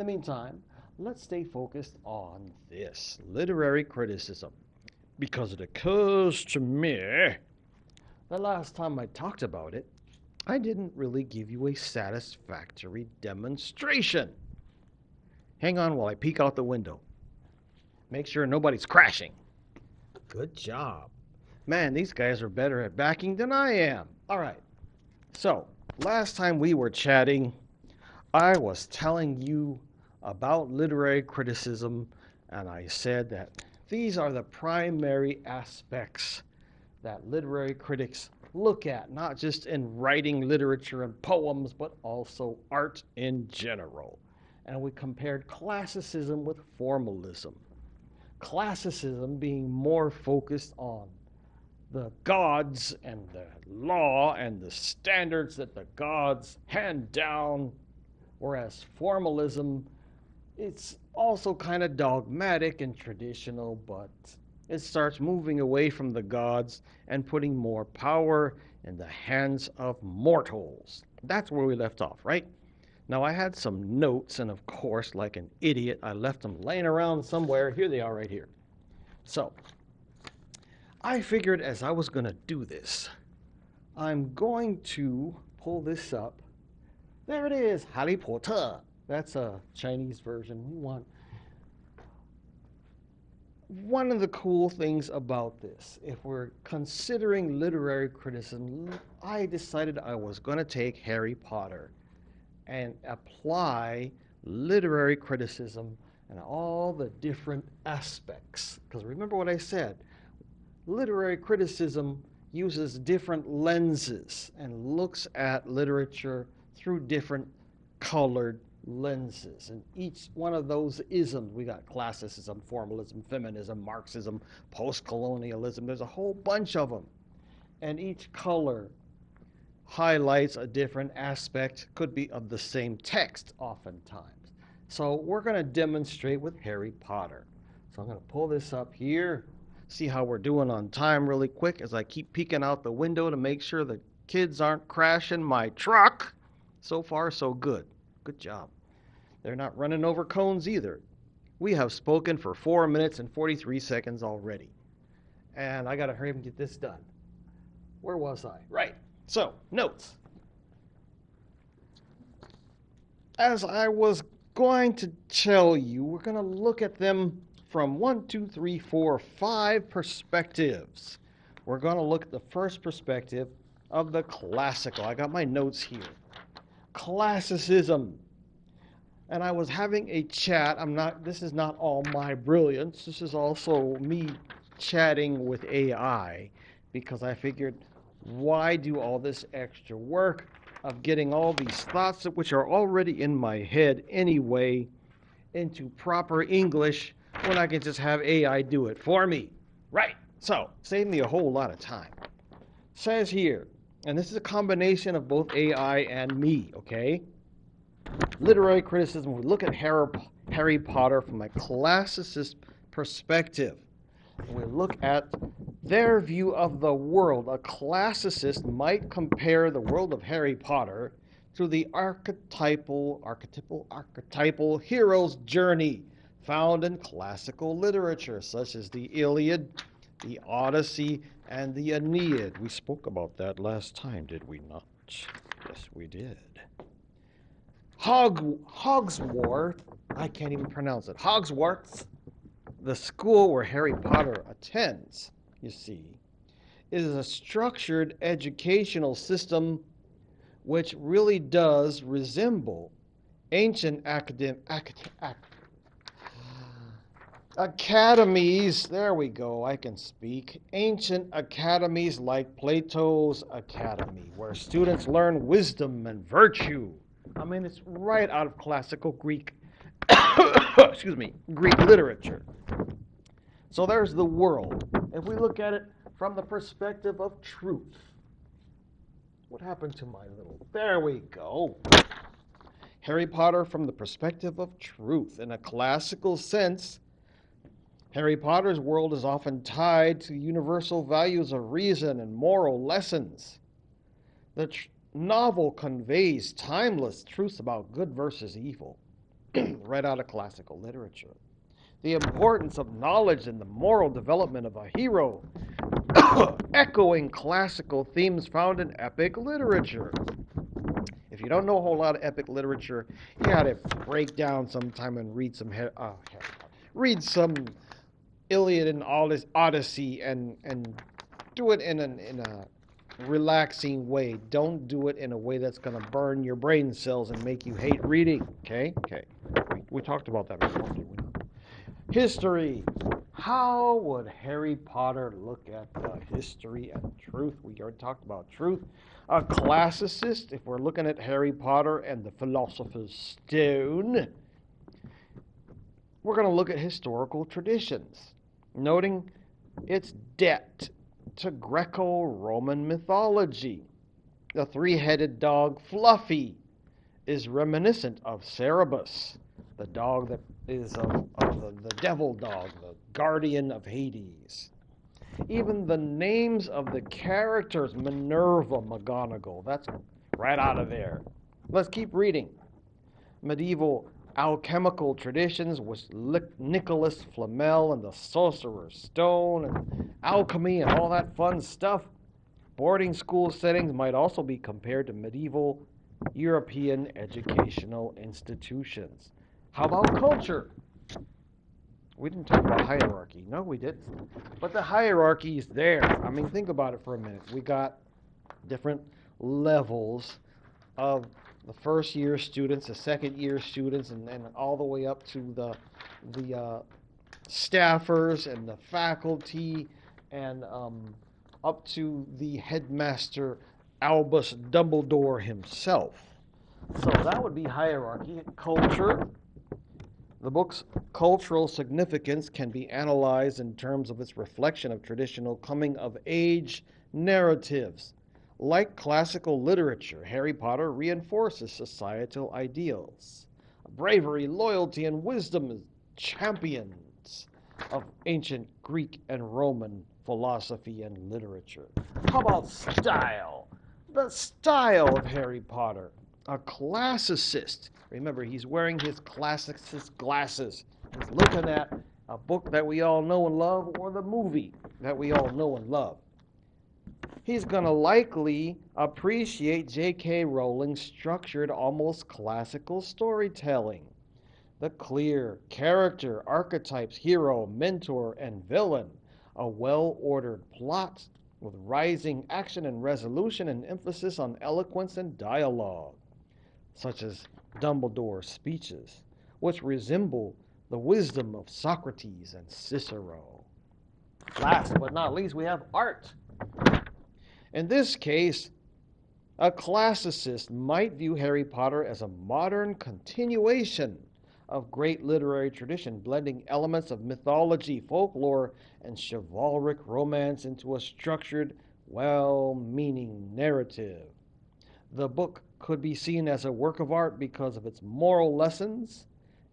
In the meantime, let's stay focused on this literary criticism because it occurs to me the last time I talked about it, I didn't really give you a satisfactory demonstration. Hang on while I peek out the window. Make sure nobody's crashing. Good job. Man, these guys are better at backing than I am. All right. So, last time we were chatting, I was telling you about literary criticism, and I said that these are the primary aspects that literary critics look at, not just in writing literature and poems, but also art in general. And we compared classicism with formalism. Classicism being more focused on the gods and the law and the standards that the gods hand down, whereas formalism, it's also kind of dogmatic and traditional, but it starts moving away from the gods and putting more power in the hands of mortals. That's where we left off, right? Now, I had some notes, and of course, like an idiot, I left them laying around somewhere. Here they are right here. So, I figured as I was going to do this, I'm going to pull this up. There it is, Harry Potter. That's a Chinese version. One of the cool things about this, if we're considering literary criticism, I decided I was going to take Harry Potter and apply literary criticism and all the different aspects. Because remember what I said, literary criticism uses different lenses and looks at literature through different colored lenses. And each one of those isms, we got classicism, formalism, feminism, Marxism, post-colonialism, there's a whole bunch of them. And each color highlights a different aspect, could be of the same text oftentimes. So we're going to demonstrate with Harry Potter. So I'm going to pull this up here, see how we're doing on time really quick as I keep peeking out the window to make sure the kids aren't crashing my truck. So far, so good. Good job. They're not running over cones either. We have spoken for 4 minutes and 43 seconds already. And I got to hurry up and get this done. Where was I? Right. So, notes. As I was going to tell you, we're going to look at them from 1, 2, 3, 4, 5 perspectives. We're going to look at the first perspective of the classical. I got my notes here. Classicism. And I was having a chat. This is not all my brilliance. This is also me chatting with AI because I figured, why do all this extra work of getting all these thoughts which are already in my head anyway into proper English when I can just have AI do it for me? Right. So, save me a whole lot of time. Says here, and this is a combination of both AI and me, okay? Literary criticism, we look at Harry Potter from a classicist perspective. We look at their view of the world. A classicist might compare the world of Harry Potter to the archetypal hero's journey found in classical literature, such as the Iliad, the Odyssey, and the Aeneid. We spoke about that last time, did we not? Yes, we did. Hogsworth, I can't even pronounce it. Hogsworth, the school where Harry Potter attends, you see, is a structured educational system which really does resemble ancient academies. There we go, I can speak. Ancient academies like Plato's Academy, where students learn wisdom and virtue. I mean, it's right out of classical Greek, excuse me, Greek literature. So there's the world. If we look at it from the perspective of truth, what happened to my little, there we go. Harry Potter from the perspective of truth. In a classical sense, Harry Potter's world is often tied to universal values of reason and moral lessons. The novel conveys timeless truths about good versus evil, right out of classical literature. The importance of knowledge and the moral development of a hero, echoing classical themes found in epic literature. If you don't know a whole lot of epic literature, you got to break down sometime and read some Iliad and Odyssey and do it in a relaxing way. Don't do it in a way that's going to burn your brain cells and make you hate reading. Okay? Okay. We talked about that before, didn't we? History. How would Harry Potter look at the history and truth? We already talked about truth. A classicist, if we're looking at Harry Potter and the Philosopher's Stone, we're going to look at historical traditions, noting its debt to Greco-Roman mythology. The three-headed dog Fluffy is reminiscent of Cerberus, the dog that is of the devil dog, the guardian of Hades. Even the names of the characters, Minerva, McGonagall, that's right out of there. Let's keep reading. Medieval alchemical traditions with Nicholas Flamel and the Sorcerer's Stone and alchemy and all that fun stuff. Boarding school settings might also be compared to medieval European educational institutions. How about culture? We didn't talk about hierarchy. No, we didn't. But the hierarchy is there. I mean, think about it for a minute. We got different levels of the first year students, the second year students, and all the way up to the staffers and the faculty, and up to the headmaster Albus Dumbledore himself. So that would be hierarchy. Culture. The book's cultural significance can be analyzed in terms of its reflection of traditional coming-of-age narratives. Like classical literature, Harry Potter reinforces societal ideals. Bravery, loyalty, and wisdom as champions of ancient Greek and Roman philosophy and literature. How about style? The style of Harry Potter. A classicist. Remember, he's wearing his classicist glasses. He's looking at a book that we all know and love, or the movie that we all know and love. He's going to likely appreciate J.K. Rowling's structured, almost classical storytelling. The clear character, archetypes, hero, mentor, and villain. A well-ordered plot with rising action and resolution and emphasis on eloquence and dialogue, such as Dumbledore's speeches, which resemble the wisdom of Socrates and Cicero. Last but not least, we have art. In this case, a classicist might view Harry Potter as a modern continuation of great literary tradition, blending elements of mythology, folklore, and chivalric romance into a structured, well-meaning narrative. The book could be seen as a work of art because of its moral lessons,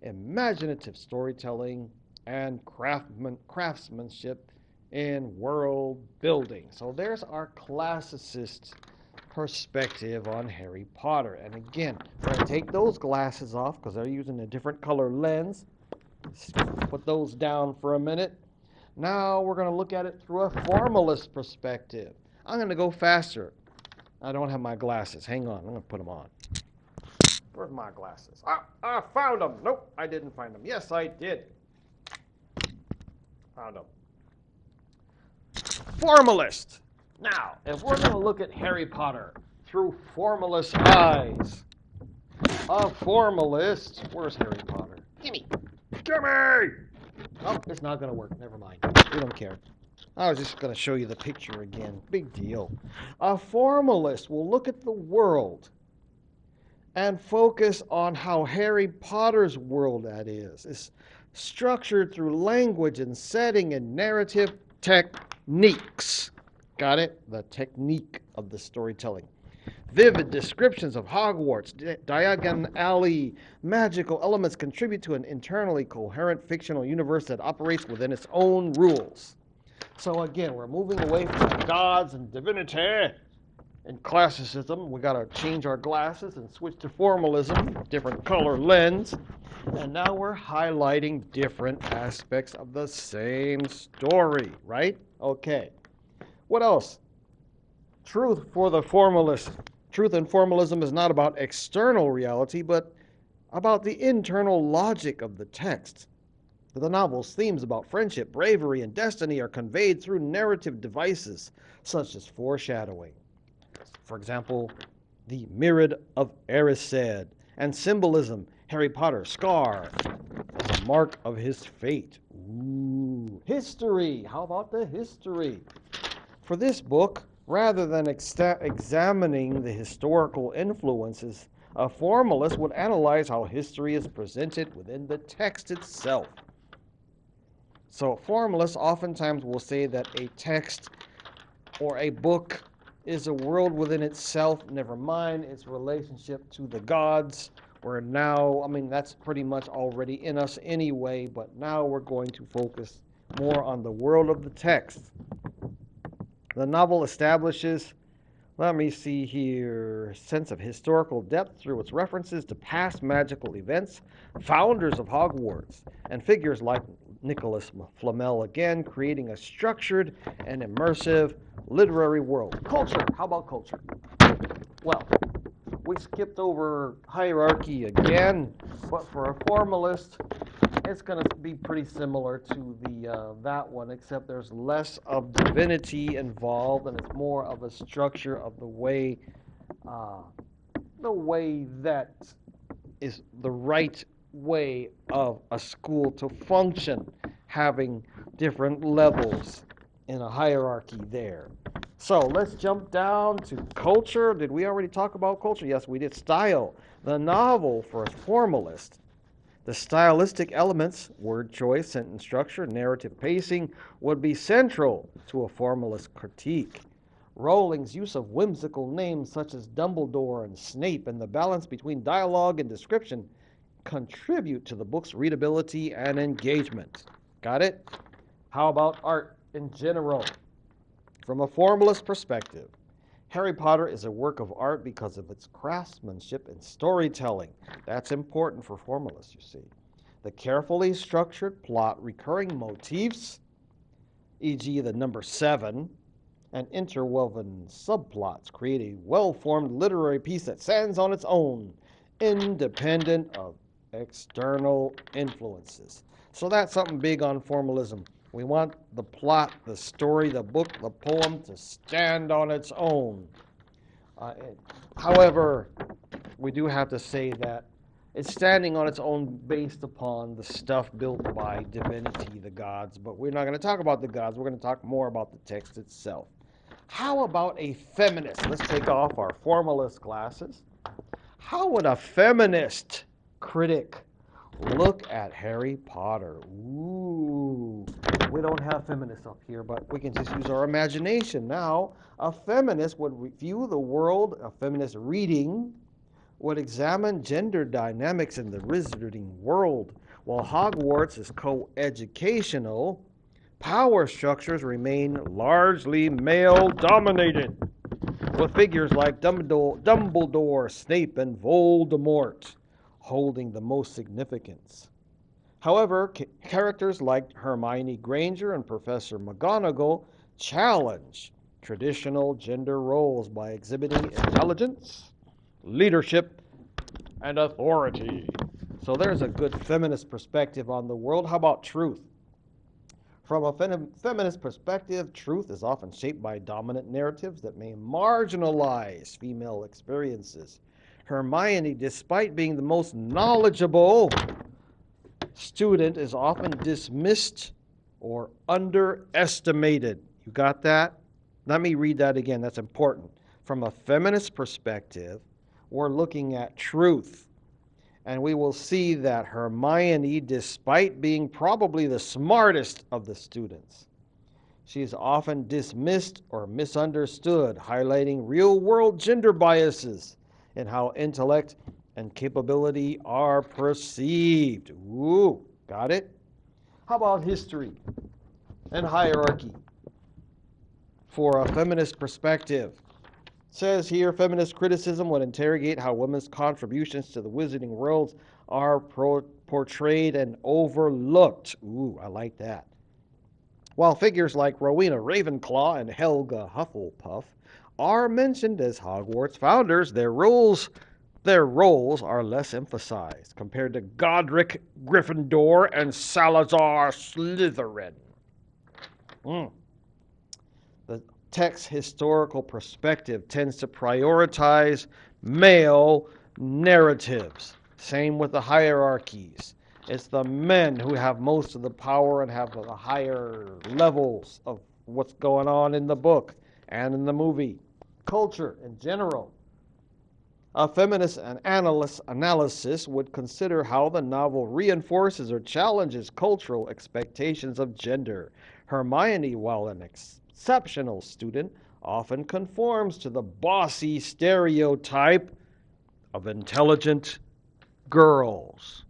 imaginative storytelling, and craftsmanship in world building. So there's our classicist perspective on Harry Potter. And again, we're going to take those glasses off because they're using a different color lens. Put those down for a minute. Now we're going to look at it through a formalist perspective. I'm going to go faster. I don't have my glasses. Hang on. I'm going to put them on. Where's my glasses? I found them. Nope, I didn't find them. Yes, I did. Found them. Formalist. Now, if we're going to look at Harry Potter through formalist eyes, a formalist. Where's Harry Potter? Gimme! Gimme! Oh, it's not going to work. Never mind. We don't care. I was just going to show you the picture again. Big deal. A formalist will look at the world and focus on how Harry Potter's world, that is structured through language and setting and narrative techniques. Got it? The technique of the storytelling. Vivid descriptions of Hogwarts, Diagon Alley, magical elements contribute to an internally coherent fictional universe that operates within its own rules. So again, we're moving away from gods and divinity In classicism, we got to change our glasses and switch to formalism, different color lens. And now we're highlighting different aspects of the same story, right? Okay. What else? Truth for the formalist. Truth in formalism is not about external reality, but about the internal logic of the text. The novel's themes about friendship, bravery, and destiny are conveyed through narrative devices such as foreshadowing. For example, the Mirror of Erised, and symbolism, Harry Potter's scar, as a mark of his fate. Ooh, history. How about the history? For this book, rather than examining the historical influences, a formalist would analyze how history is presented within the text itself. So formalists oftentimes will say that a text or a book is a world within itself, never mind its relationship to the gods. We're now, that's pretty much already in us anyway, but now we're going to focus more on the world of the text. The novel establishes, let me see here, sense of historical depth through its references to past magical events, founders of Hogwarts, and figures like Nicholas Flamel, again creating a structured and immersive literary world. Culture. How about culture? Well, we skipped over hierarchy again, but for a formalist, it's going to be pretty similar to that one, except there's less of divinity involved, and it's more of a structure of the way that is the right way of a school to function, having different levels in a hierarchy there. So let's jump down to culture. Did we already talk about culture? Yes, we did. Style. The novel for a formalist. The stylistic elements, word choice, sentence structure, narrative pacing, would be central to a formalist critique. Rowling's use of whimsical names such as Dumbledore and Snape and the balance between dialogue and description contribute to the book's readability and engagement. Got it? How about art in general? From a formalist perspective, Harry Potter is a work of art because of its craftsmanship and storytelling. That's important for formalists, you see. The carefully structured plot, recurring motifs, e.g. the number 7, and interwoven subplots create a well-formed literary piece that stands on its own, independent of external influences. So that's something big on formalism. We want the plot, the story, the book, the poem to stand on its own. However, we do have to say that it's standing on its own based upon the stuff built by divinity, the gods. But we're not going to talk about the gods. We're going to talk more about the text itself. How about a feminist? Let's take off our formalist glasses. How would a feminist critic look at Harry Potter? Ooh, we don't have feminists up here, but we can just use our imagination now. A feminist would view the world, a feminist reading would examine gender dynamics in the wizarding world. While Hogwarts is co-educational, power structures remain largely male-dominated, with figures like Dumbledore, Snape, and Voldemort holding the most significance. However, characters like Hermione Granger and Professor McGonagall challenge traditional gender roles by exhibiting intelligence, leadership, and authority. So there's a good feminist perspective on the world. How about truth? From a feminist perspective, truth is often shaped by dominant narratives that may marginalize female experiences. Hermione, despite being the most knowledgeable student, is often dismissed or underestimated. You got that? Let me read that again. That's important. From a feminist perspective, we're looking at truth. And we will see that Hermione, despite being probably the smartest of the students, she is often dismissed or misunderstood, highlighting real-world gender biases in how intellect and capability are perceived. Ooh, got it? How about history and hierarchy? For a feminist perspective, Says here, feminist criticism would interrogate how women's contributions to the wizarding worlds are portrayed and overlooked. Ooh, I like that. While figures like Rowena Ravenclaw and Helga Hufflepuff are mentioned as Hogwarts founders, their roles are less emphasized compared to Godric Gryffindor and Salazar Slytherin. Mm. The text's historical perspective tends to prioritize male narratives. Same with the hierarchies. It's the men who have most of the power and have the higher levels of what's going on in the book and in the movie. Culture in general. A feminist analysis would consider how the novel reinforces or challenges cultural expectations of gender. Hermione, while an exceptional student, often conforms to the bossy stereotype of intelligent girls.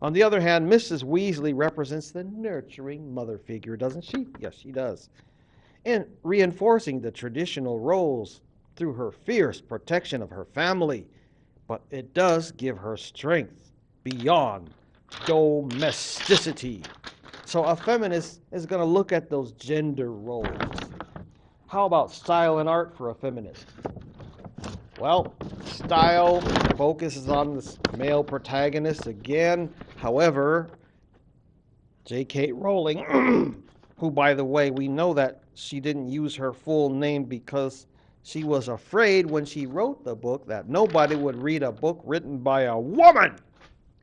On the other hand, Mrs. Weasley represents the nurturing mother figure, doesn't she? Yes, she does. In reinforcing the traditional roles through her fierce protection of her family, but it does give her strength beyond domesticity. So a feminist is going to look at those gender roles. How about style and art for a feminist? Well, style focuses on the male protagonist again. However, J.K. Rowling, who, by the way, we know that she didn't use her full name because she was afraid when she wrote the book that nobody would read a book written by a woman.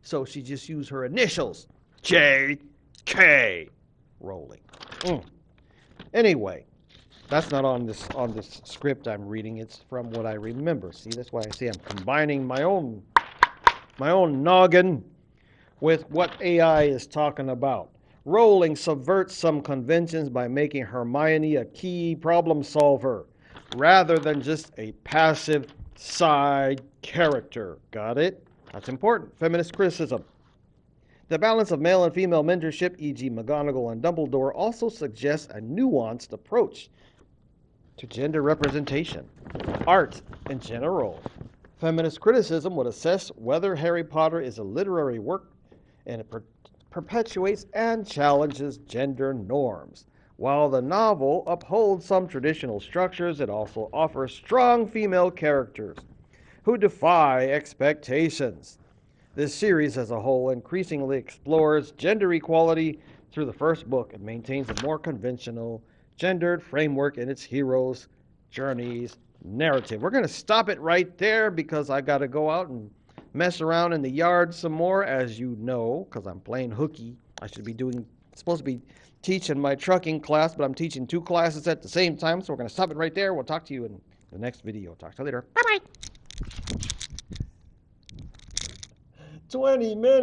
So she just used her initials, J.K. Rowling. Anyway, that's not on this script I'm reading. It's from what I remember. See, that's why I say I'm combining my own noggin with what AI is talking about. Rowling subverts some conventions by making Hermione a key problem solver rather than just a passive side character. Got it? That's important. Feminist criticism. The balance of male and female mentorship, e.g. McGonagall and Dumbledore, also suggests a nuanced approach to gender representation. Art in general. Feminist criticism would assess whether Harry Potter is a literary work and it perpetuates and challenges gender norms. While the novel upholds some traditional structures, it also offers strong female characters who defy expectations. This series as a whole increasingly explores gender equality through the first book and maintains a more conventional, gendered framework in its heroes' journeys narrative. We're going to stop it right there because I got to go out and mess around in the yard some more, as you know, because I'm playing hooky. I should be supposed to be teaching my trucking class, but I'm teaching two classes at the same time, so we're going to stop it right there. We'll talk to you in the next video. Talk to you later. Bye-bye. 20 minutes.